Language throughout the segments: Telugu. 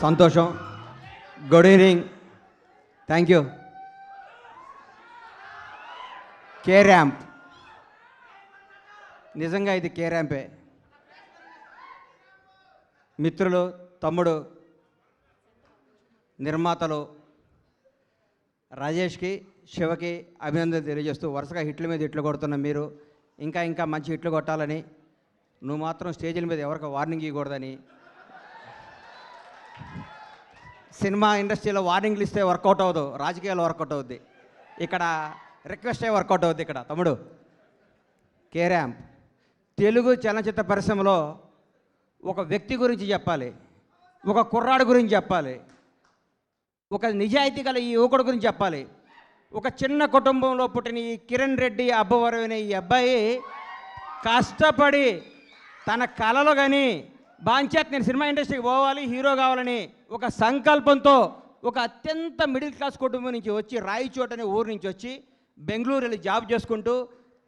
సంతోషం. Good evening. Thank you. K ramp, నిజంగా ఇది కే ర్యాంపే. మిత్రులు, తమ్ముడు, నిర్మాతలు రాజేష్కి, శివకి అభినందన తెలియజేస్తూ వరుసగా హిట్ల మీద హిట్లు కొడుతున్న మీరు ఇంకా ఇంకా మంచి హిట్లు కొట్టాలని, నువ్వు మాత్రం స్టేజీల మీద ఎవరికి వార్నింగ్ ఇవ్వకూడదని, సినిమా ఇండస్ట్రీలో వార్నింగ్లు ఇస్తే వర్కౌట్ అవ్వదు, రాజకీయాలు వర్కౌట్ అవుద్ది. ఇక్కడ రిక్వెస్టే వర్కౌట్ అవుద్ది. ఇక్కడ తమ్ముడు కే ర్యాంప్ తెలుగు చలనచిత్ర పరిశ్రమలో ఒక వ్యక్తి గురించి చెప్పాలి, ఒక కుర్రాడు గురించి చెప్పాలి, ఒక నిజాయితీ గల ఈ యువకుడు గురించి చెప్పాలి. ఒక చిన్న కుటుంబంలో పుట్టిన ఈ కిరణ్ రెడ్డి అబ్బవరం అనే ఈ అబ్బాయి కష్టపడి తన కళలో కానీ బాంచేత్ నేను సినిమా ఇండస్ట్రీకి పోవాలి, హీరో కావాలని ఒక సంకల్పంతో ఒక అత్యంత మిడిల్ క్లాస్ కుటుంబం నుంచి వచ్చి రాయచోట అనే ఊరు నుంచి వచ్చి బెంగళూరు వెళ్ళి జాబ్ చేసుకుంటూ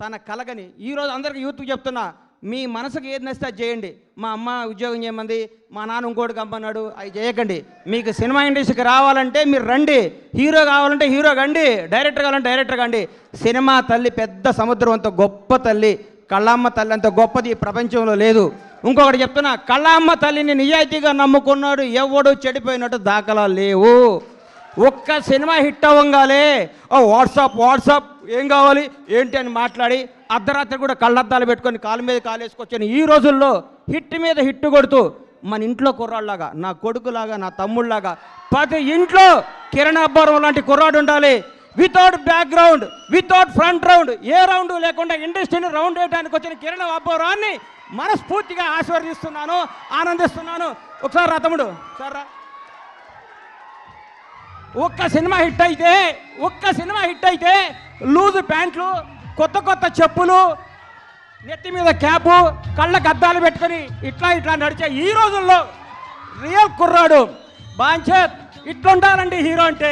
తన కలగని ఈరోజు అందరికీ యూత్కి చెప్తున్నా, మీ మనసుకు ఏది నచ్చితే అది చేయండి. మా అమ్మ ఉద్యోగం చేయమంది, మా నాన్న ఇంకోటి కమ్మన్నాడు, అవి చేయకండి. మీకు సినిమా ఇండస్ట్రీకి రావాలంటే మీరు రండి, హీరో కావాలంటే హీరో కండి, డైరెక్టర్ కావాలంటే డైరెక్టర్ కండి. సినిమా తల్లి పెద్ద సముద్రం అంత గొప్ప తల్లి, కళ్ళమ్మ తల్లి అంత గొప్పది ఈ ప్రపంచంలో లేదు. ఇంకొకటి చెప్తున్నా, కళ్ళమ్మ తల్లిని నిజాయితీగా నమ్ముకున్నాడు ఎవడు చెడిపోయినట్టు దాఖలాలు లేవు. ఒక్క సినిమా హిట్ అవ్వగానే వాట్సాప్ ఏం కావాలి ఏంటి అని మాట్లాడి అర్ధరాత్రి కూడా కళ్ళద్దాలు పెట్టుకొని కాలు మీద కాలేసుకొచ్చాను. ఈ రోజుల్లో హిట్ మీద హిట్ కొడుతూ మన ఇంట్లో కుర్రాళ్ళలాగా, నా కొడుకులాగా, నా తమ్ముళ్ళలాగా ప్రతి ఇంట్లో కిరణ్ అబ్బవరం లాంటి కుర్రాడు ఉండాలి. Without background, without front round, ఏ రౌండ్ లేకుండా ఇండస్ట్రీని రౌండ్ వేయడానికి వచ్చిన కిరణ్ అబ్బవరాన్ని మనస్ఫూర్తిగా ఆశీర్వదిస్తున్నాను, ఆనందిస్తున్నాను. ఒకసారి రా తమ్ముడు, ఒకసారి రా. ఒక్క సినిమా హిట్ అయితే లూజ్ ప్యాంట్లు, కొత్త కొత్త చెప్పులు, నెత్తి మీద క్యాపు, కళ్ళకు అద్దాలు పెట్టుకొని ఇట్లా నడిచే ఈ రోజుల్లో రియల్ కుర్రాడు బాంచేత్ ఇట్లుండాలండి. హీరో అంటే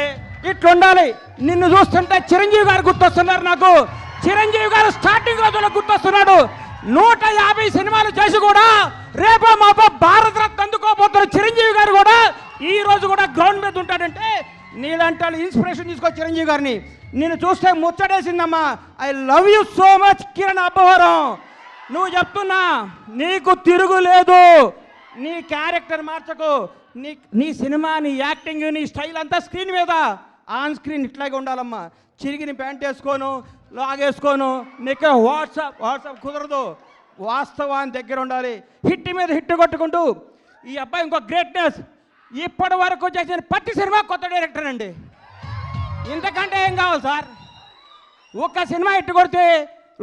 ఇట్లుండాలి. నిన్ను చూస్తుంటే చిరంజీవి గారు గుర్తొస్తున్నారు నాకు. చిరంజీవి గారు స్టార్టింగ్ రోజుల్లో గుర్తొస్తున్నాడు. 150 సినిమాలు చేసి కూడా రేపో మాపో భారత రత్న అందుకోబోతున్న చిరంజీవి గారు కూడా ఈ రోజు కూడా గ్రౌండ్ మీద ఉంటాడంటే నీలాంటి ఇన్స్పిరేషన్ తీసుకో చిరంజీవి గారిని. నేను చూస్తే ముచ్చటేసిందమ్మా. I love you so much Kiran Abbavaram. నువ్వు చెప్తున్నా, నీకు తిరుగులేదు. నీ క్యారెక్టర్ మార్చకు. నీ సినిమా, నీ యాక్టింగ్, నీ స్టైల్ అంతా స్క్రీన్ మీద, ఆన్ స్క్రీన్ ఇట్లాగే ఉండాలమ్మా. చిరిగిన ప్యాంట్ వేసుకోను, లాగేసుకోను, నీకు వాట్సాప్ కుదరదు. వాస్తవాన్ని దగ్గర ఉండాలి. హిట్ మీద హిట్ కొట్టుకుంటూ ఈ అబ్బాయి ఇంకో గ్రేట్నెస్, ఇప్పటి వరకు చేసిన ప్రతి సినిమా కొత్త డైరెక్టర్ అండి. ఇంతకంటే ఏం కావాలి సార్? ఒక్క సినిమా హిట్ కొడితే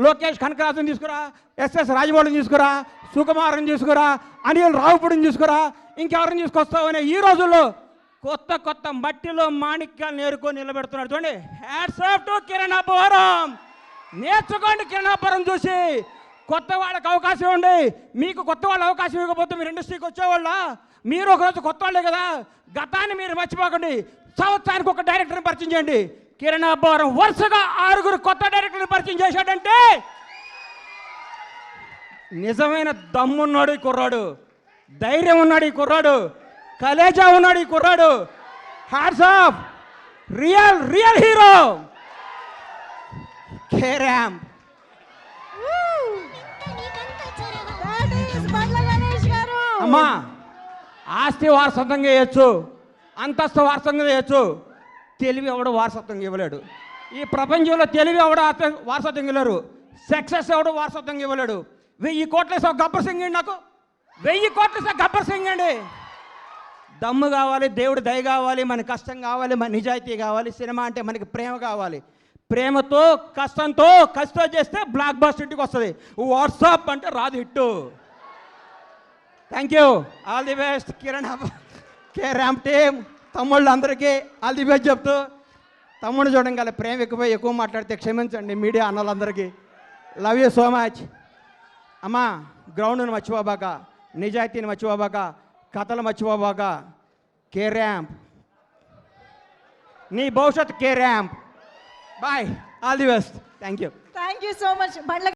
లోకేష్ కనకరాజుని తీసుకురా, ఎస్ఎస్ రాజమౌళిని తీసుకురా, సుకుమార్ని తీసుకురా, అనిల్ రావుపూడిని తీసుకురా, ఇంకెవరిని తీసుకొస్తావు అనే ఈ రోజుల్లో కొత్త మట్టిలో మాణిక్యాలు నేర్కొని నిలబెడుతున్నాడు. చూడండి, hats off to Kiran Abbavaram. నేర్చుకోండి కిరణ్ అబ్బవరం చూసి. కొత్త వాళ్ళకి అవకాశం ఇవ్వండి. మీకు కొత్త వాళ్ళు అవకాశం ఇవ్వకపోతే మీరు ఇండస్ట్రీకి వచ్చేవాళ్ళ? మీరు ఒకరోజు కొత్త వాళ్ళే కదా. గతాన్ని మీరు మర్చిపోకండి. సంవత్సరానికి ఒక డైరెక్టర్ని పరిచయం చేయండి. కిరణ్ అబ్బవరం వరుసగా 6 కొత్త డైరెక్టర్ని పరిచయం చేశాడంటే నిజమైన దమ్మున్నాడు ఈ కుర్రాడు, ధైర్యం ఉన్నాడు ఈ కుర్రాడు, కలేజా ఉన్నాడు ఈ కుర్రాడు. Hats off, real hero K ramp. అమ్మా, ఆస్తి వారసత్వంగా చేయొచ్చు, అంతస్తు వారసత్వంగా చేయొచ్చు, తెలివి ఎవడు వారసత్వంగా ఇవ్వలేడు. ఈ ప్రపంచంలో తెలివి ఎవడు వారసత్వంగా ఇవ్వలేరు, సక్సెస్ ఎవడు వారసత్వంగా ఇవ్వలేడు. 1000 కోట్లు గబ్బర్ సింగ్ అండి. నాకు 1000 కోట్లు గబ్బర్ సింగ్ అండి. దమ్ము కావాలి, దేవుడి దయ కావాలి, మన కష్టం కావాలి, మన నిజాయితీ కావాలి. సినిమా అంటే మనకి ప్రేమ కావాలి. ప్రేమతో కష్టంతో చేస్తే బ్లాక్ బస్టర్ ఇంటికి వస్తుంది. వాట్సాప్ అంటే రాదు hit. Thank you, all the best Kiran K ramp team. తమ్ముళ్ళు అందరికీ ఆల్ ది బెస్ట్ చెప్తూ, తమ్ముడు చూడండి ప్రేమ ఎక్కువ మాట్లాడితే క్షమించండి మీడియా అన్నలందరికీ. Love you so much. అమ్మా, గ్రౌండ్ని మర్చిపోబాక, నిజాయితీని మర్చిపోబాక, కథలు మర్చిపోబాక. కే ర్యాంప్, నీ భవిష్యత్ K ramp. Bye, all the best. Thank you so much.